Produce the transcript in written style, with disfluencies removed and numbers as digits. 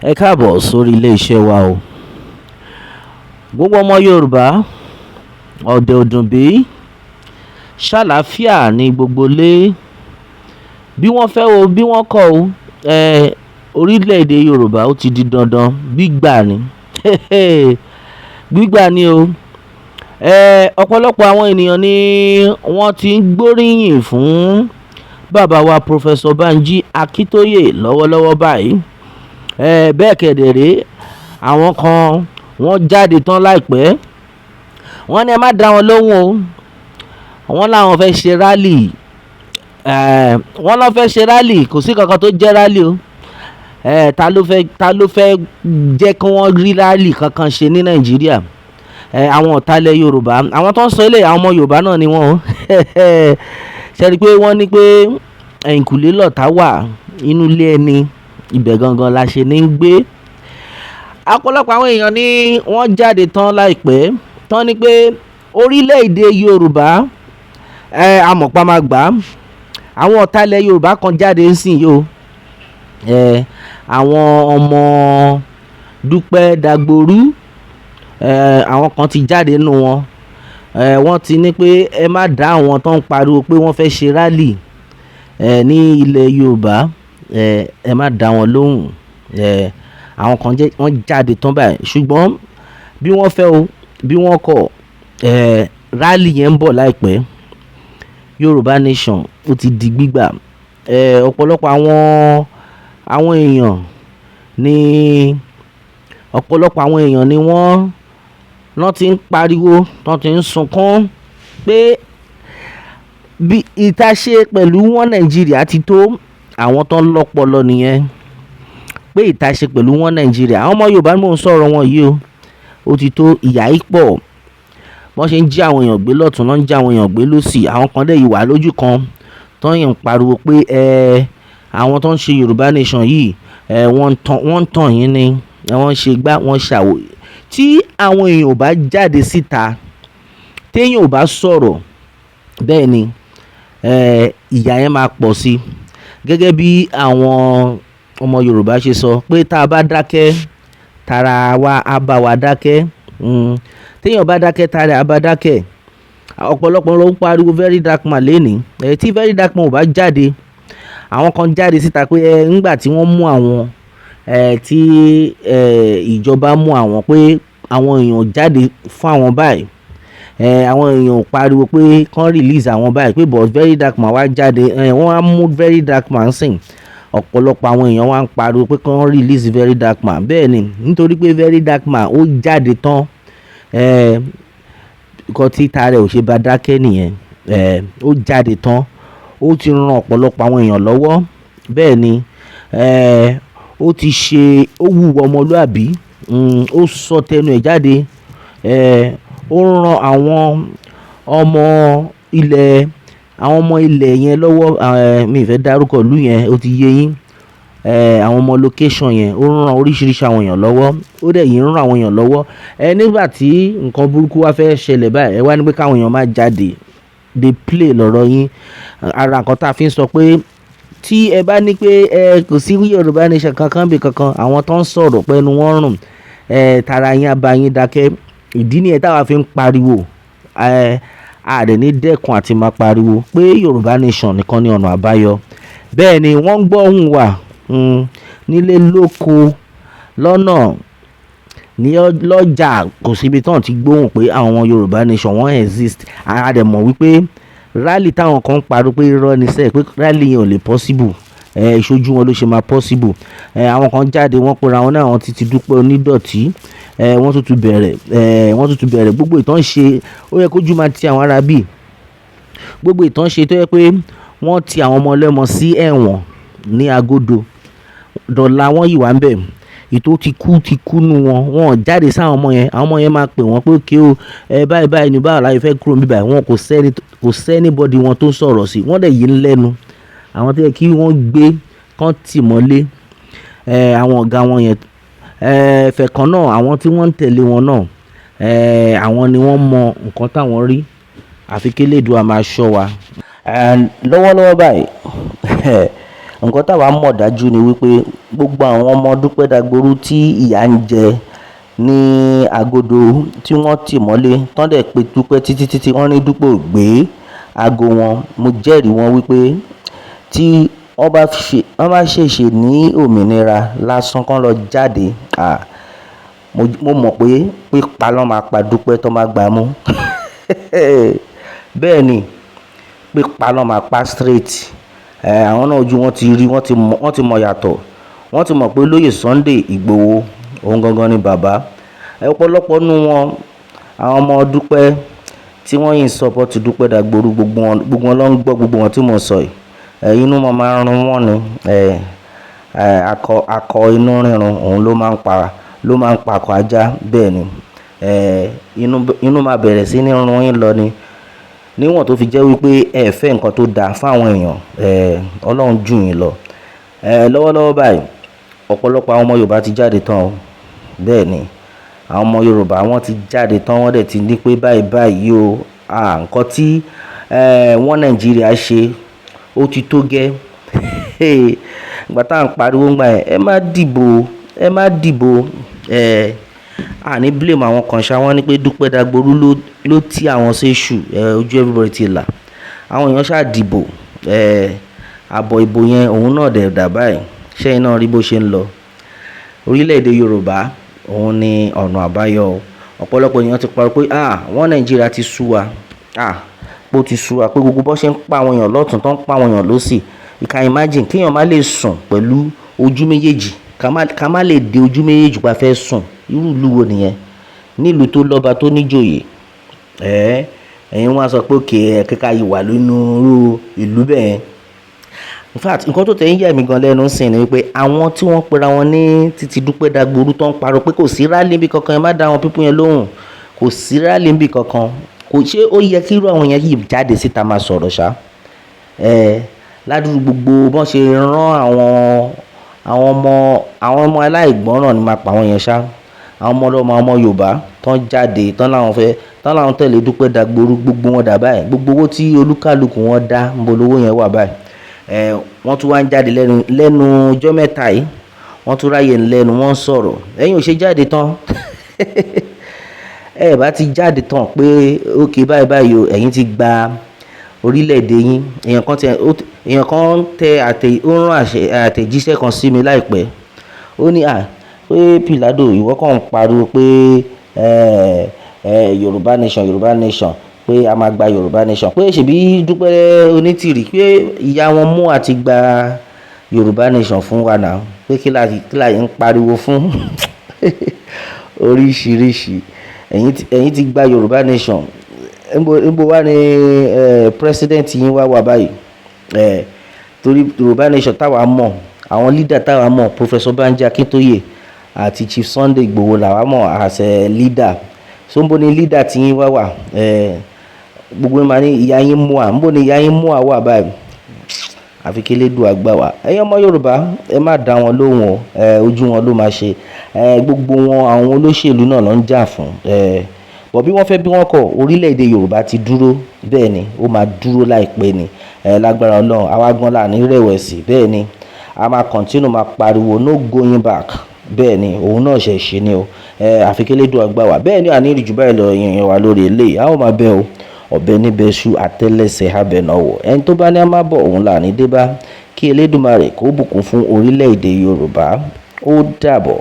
Ẹ káàbọ̀ sórí ilé-iṣẹ́ wa o. Gbogbo ọmọ Yorùbá, ọ̀dẹ̀ òdùnbí, ṣàlàáfíà ní gbogbo ilé. Bí wọ́n fẹ́ o, bí wọ́n kọ̀ o, orílẹ̀-èdè Yorùbá ó ti di dandan gbígbà ni. Gbígbà ni o. Ọ̀pọ̀lọpọ̀ àwọn ènìyàn ni wọ́n ti ń gbóríyìn fún bàbá wa Professor Banji Akíntóyè lọ́wọ́lọ́wọ́ báyìí. Bẹ́ẹ̀ kẹ̀dẹ̀rẹ́ àwọn kan wọ́n jáde tán láìpẹ́, wọ́n ní ẹ má dá wọn lóhùn o, wọ́n láwọn fẹ́ ṣe rálì, wọ́n lọ́ fẹ́ ṣe rálì, kò sí kankan tó jẹ́ rálì o. Ta ló fẹ́ jẹ́ kí wọ́n rí rálì kankan ṣe ní Nàìjíríà? Àwọn ọ̀tálẹ̀ Yorùbá, àwọn tó ń sọ ilé àwọn ọmọ Yorùbá náà ni wọ́n o. Ṣe rí i pé wọ́n ní pé ẹ̀yìnkùlé lọ̀tá wà, inú ilé ẹni ibẹ̀ gangan la ṣe ní gbé. Ọ̀pọ̀lọpọ̀ àwọn èèyàn ni wọ́n jáde tán láìpẹ́ tán ní pé orílẹ̀-èdè Yorùbá amọ̀pá máa gbà á. Àwọn ọ̀tálẹ̀ Yorùbá kan jáde ń sìn yìí o. Àwọn ọmọ Dúpẹ́ Dagboru, àwọn kan ti jáde nínú wọn. Wọ́n ti ní pé ẹ má dá àwọn tó ń pariwo pé wọ́n fẹ́ ṣe rálì ní ilẹ̀ Yorùbá, ẹ má dá wọn lóhùn. Àwọn kan wọ́n jáde tán báyìí, ṣùgbọ́n bí wọ́n fẹ́ o bí wọ́n kọ̀, rálì yẹn ń bọ̀ láìpẹ́. Yorùbá nation ó ti di gbígbà. Ọ̀pọ̀lọpọ̀ àwọn èèyàn ni wọ́n ti ń pariwo, wọ́n ti ń sunkún pé bí ìtaṣe pẹ̀lú wọn Nàìjíríà ti tó. Àwọn tó ń lọ́pọlọ nìyẹn, pé ìtaṣe pẹ̀lú wọn Nàìjíríà. Àwọn ọmọ Yorùbá ni mò ń sọ̀rọ̀ wọn yìí o. Ó ti tó, ìyà yìí pọ̀. Wọ́n ṣe ń jí àwọn èèyàn gbé lọ́tùn, wọ́n ń jí àwọn èèyàn gbé lósì. Àwọn kan dẹ̀ yìí wà lójú kan tó ń pariwo pé àwọn tó ń ṣe Yorùbá nation yìí wọ́n ń tàn yín ni, wọ́n ṣe gbá, wọ́n ṣàwò. Tí àwọn èèyàn ò bá jáde síta, téèyàn ò bá sọ̀rọ̀, bẹ́ẹ̀ ni ìyà yẹn máa pọ̀ sí. Gẹ́gẹ́ bí àwọn ọmọ Yorùbá ṣe sọ pé tá a bá dákẹ́, tara wa á bá wa dákẹ́. Téèyàn bá dákẹ́, tara á bá dákẹ́. Ọ̀pọ̀lọpọ̀ ló ń pariwo very dark man lénìí. Tí very dark man ò bá jáde, àwọn kan jáde síta pé ńgbà tí wọ́n mú àwọn, tí ìjọba mú àwọn, pé àwọn èèyàn jáde fún àwọn báyìí, àwọn èèyàn pariwo pé kán release àwọn báyìí, pé but very dark man wá jáde, wọ́n á mú very dark man sìn. Ọ̀pọ̀lọpọ̀ àwọn èèyàn wá ń pariwo pé kán release very dark man. Bẹ́ẹ̀ ni, nítorí pé very dark man ó jáde tán. Nǹkan tí tara ẹ̀ ò ṣe bá dákẹ́ nìyẹn. Ó jáde tán, ó ti ran ọ̀pọ̀lọpọ̀ àwọn èèyàn lọ́wọ́. Bẹ́ẹ̀ ni, ó ti ṣe, ó wùwà ọmọlúàbí, ó sọ tẹnu ẹ̀ jáde. Ó ran àwọn ọmọ ilẹ̀ yẹn lọ́wọ́. Mi ì fẹ́ dárúkọ ìlú yẹn, ó ti yé yín. Àwọn ọmọ location yẹn, ó ran oríṣiríṣi àwọn èèyàn lọ́wọ́. Ó dẹ̀ yìí ń ran àwọn èèyàn lọ́wọ́. Nígbà tí nǹkan burúkú wá fẹ́ ṣẹlẹ̀ báyìí, ẹ wá ní pé káwọn èèyàn má jáde. Dey play lọ́rọ̀ yín. Ara nǹkan tá a fi ń sọ pé tí ẹ bá ní pé kò sí Yorùbá nation kankan bí kankan, àwọn tó ń sọ̀rọ̀ pẹ̀lú wọn rùn, tara yín á bá yín dákẹ́. Ìdí nìyẹn táwa fi ń pariwo. A dẹ̀ ní dẹ́kun àti máa pariwo pé Yorùbá nation nìkan ni ọ̀nà àbáyọ. Bẹ́ẹ̀ ni wọ́n ń gbọ́ ohùn wa nílé lóko lọ́nà ní lọ́jà, kò síbi tán ti gbóhùn pé àwọn Yorùbá nation wọ́n exist. A dẹ̀ mọ̀ wípé rally táwọn kan ń pariwo pé irọ́ ni sẹ́ẹ̀, pé rally yẹn ò lè possible. Ìṣojú wọn ló ṣe máa possible. Àwọn kan jáde, wọ́n pera wọn náà, wọ́n ti Dúpẹ́ onídọ̀tí. Wọ́n tún bẹ̀rẹ̀ gbogbo ìtàn ṣe. Ó yẹ kójú máa ti àwọn ará bí. Gbogbo ìtàn ṣe tó yẹ pé wọ́n ti àwọn ọmọ ọlọ́mọ sí ẹ̀wọ̀n ní agodo. Dọ̀la wọ́n yìí wá ń bẹ̀. Ètò ti kú nù wọn. Wọ́n jáde sáwọn ọmọ yẹn. Àwọn ọmọ yẹn máa pè wọ́n pé òkè o, báyìí ni báwo la fẹ́ kúrò níbí báyìí. Wọn kò sẹ́ni bọ́dì wọn tó sọ̀rọ̀ sí. Wọ́n dẹ̀ yìí ń lẹ́nu. Àwọn tó yẹ kí wọ́n gbé kán tì mọ́lé. Àwọn ọ̀gá wọn yẹn, fẹ̀kan náà, àwọn tí wọ́n ń tẹ̀lé wọn náà, àwọn ni wọ́n mọ nǹkan táwọn rí. Àfi kí Elédùà máa ṣọ́ wa. Lọ́wọ́lọ́wọ́ báyìí nǹkan táwa mọ̀ dájú ni wípé gbogbo àwọn ọmọ Dúpẹ́ Dagboru tí ìyà ń jẹ ní agodo tí wọ́n tì mọ́lé tán dẹ̀ pe Dúpẹ́ títí wọ́n ní Dúpẹ́ ò gbé aago wọn. Mo jẹ́rìí wọn wípé tí wọ́n bá ṣèṣe ní òmìnira lásán kán lọ jáde, mo mọ̀ pé pípa ló máa pa Dúpẹ́ tó máa gbá mú. Bẹ́ẹ̀ ni, pípa ló máa pa straight. Àwọn náà ojú wọn ti rí, wọ́n ti mọ̀ yàtọ̀. Wọ́n ti mọ̀ pé Olóyè Sunday Igboho òun gangan ni bàbá. Ọ̀pọ̀lọpọ̀ nínú wọn, àwọn ọmọ Dúpẹ́ tí wọ́n yìí support Dúpẹ́ Dagboru, gbogbo wọn ló ń gbọ́ gbogbo wọn tí mo sọ yìí. Inú wọn máa ń run wọ́n ni. Akọ inú rírun òun ló máa ń pa akọ ajá. Bẹ́ẹ̀ ni, inú máa bẹ̀rẹ̀ sí ní run yín lọ ni. Níwọ̀n tó fi jẹ́ wípé ẹ fẹ́ nǹkan tó dáa fáwọn èèyàn, Ọlọ́run jù yín lọ. Lọ́wọ́lọ́wọ́ báyìí ọ̀pọ̀lọpọ̀ àwọn ọmọ Yorùbá ti jáde tán o. Bẹ́ẹ̀ ni, àwọn ọmọ Yorùbá wọ́n ti jáde tán, wọ́n dẹ̀ ti ní pé báyìí o, nǹkan tí wọ́n Nàìjíríà ṣe ó ti tó gẹ́. Ìgbà tá à ń pariwo ńgbà yẹn, ẹ má dìbò. Ní blame àwọn kan ṣá, wọ́n ní pé Dúpẹ́ Dagboru ló tì àwọn séṣù, ojú everybody ti là. Àwọn èèyàn ṣáà dìbò. Àbọ̀ ìbò yẹn òun náà dẹ̀ dà báyìí. Ṣẹ́yìn náà rí bó ṣe ń lọ. Orílẹ̀-èdè Yorùbá òun ni ọ̀nà àbáyọ. Ọ̀pọ̀lọpọ̀ èèyàn ti pariwo pé wọ́n Nàìjíríà ti sú wa. Pé ó ti sú wa pé gbogbo bó ṣe ń pa àwọn èèyàn lọ́tùn tán ń pa àwọn èèyàn lósì. You can imagine kéèyàn má lè sùn pẹ̀lú ojú méjèèjì, ká má lè de ojú méjèèjì pa fẹ́ sùn. Irú ìlú wo nìyẹn? Nílùú tó lọ́ba tó níjòyè. Ẹ̀yin wọ́n á sọ pé òkè kíkà yìí wà nínú irú ìlú bẹ́ẹ̀. In fact, nǹkan tó tẹ̀ ń yà mí gan lẹ́nu sìn ni wípé àwọn tí wọ́n pera wọn ní títí Dúpẹ́ Dagboru tó ń parọ́ pé kò sí rálì níbi kankan, ẹ má dá àwọn pípú yẹn lóhùn. Kò sí rálì níbi kankan. Ṣé ó yẹ kí irú àwọn yẹn yìí jáde síta máa sọ̀rọ̀ ṣá? Ládùúgbò gbogbo bọ́n ṣe rán àwọn ọmọ aláìgbọ́ràn ni máa pa àwọn yẹn ṣá. Àwọn ọmọ Yorùbá tán jáde tán láwọn tẹ̀lé Dúpẹ́ Dagboru, gbogbo wọn dà báyìí. Gbogbo owó tí olúkálùkù wọn dá, níbo lówó yẹn wà báyìí? Wọ́n tún wá ń jáde lẹ́nu ọjọ́ mẹ́ta yìí. Wọ́n tún ráyè lẹ́nu, wọ́n ń sọ̀rọ̀. Ẹ̀yin ò ṣe jáde tán. Ẹ bá ti jáde tán pé okay báyìí o, ẹ̀yin ti gba orílẹ̀-èdè yín. Èèyàn kan ó rán àtẹ̀jíṣẹ́ kan sí mi láìpẹ́. Ó ní pé Pìládò ìwọ kàn ń pariwo pé Yorùbá nation pé a máa gba Yorùbá nation, pé ṣèbí Dúpẹ́ Onítìrì pé ìyá wọn mú àti gba Yorùbá nation fún wa náà, pé kí láyé ń pariwo fún. Oríṣiríṣi. Ẹ̀yin ti gba Yorùbá nation. Níbo wá ni president yín wà báyìí? Torí Yorùbá nation táwa mọ̀, àwọn leader táwa mọ̀, Professor Banji Akintoye àti Chief Sunday Igboho làwa mọ̀ as leader. So níbo ni leader tí yín wà? Gbogbo máa ní ìyá yín mú à. Níbo ni ìyá yín mú à wà báyìí? Àfi kí Elédùà gbà wá. Ẹ̀yin ọmọ Yorùbá ẹ má dá wọn lóhùn o. Ojú wọn ló máa ṣe. Gbogbo wọn àwọn olóṣèlú náà ló ń jà fún. Bọ̀ bí wọ́n fẹ́ bí wọ́n kọ̀, orílẹ̀-èdè Yorùbá ti dúró. Bẹ́ẹ̀ ni, ó máa dúró láìpẹ́ ni. Lágbára Ọlọ́run, àwa gan là ní rẹ̀wẹ̀sì. Bẹ́ẹ̀ ni, a máa continue máa pariwo no going back. Bẹ́ẹ̀ ni, òun náà ṣe ni o. Àfi kí Elédùà gbà wá. Bẹ́ẹ̀ ni, àní ìrìjú báyìí lọ yẹn wà lórí eléyìí. A ó máa bẹ́ o. Ọ̀bẹ níbẹ̀ ṣú àtẹ́lẹsẹ̀ abẹ náà wọ̀. Ẹni tó bá ní a máa bọ̀ òun là ní dé bá. Kí Elédùmarè kó bùkún fún orílẹ̀-èdè Yorùbá. Ó dàbọ̀.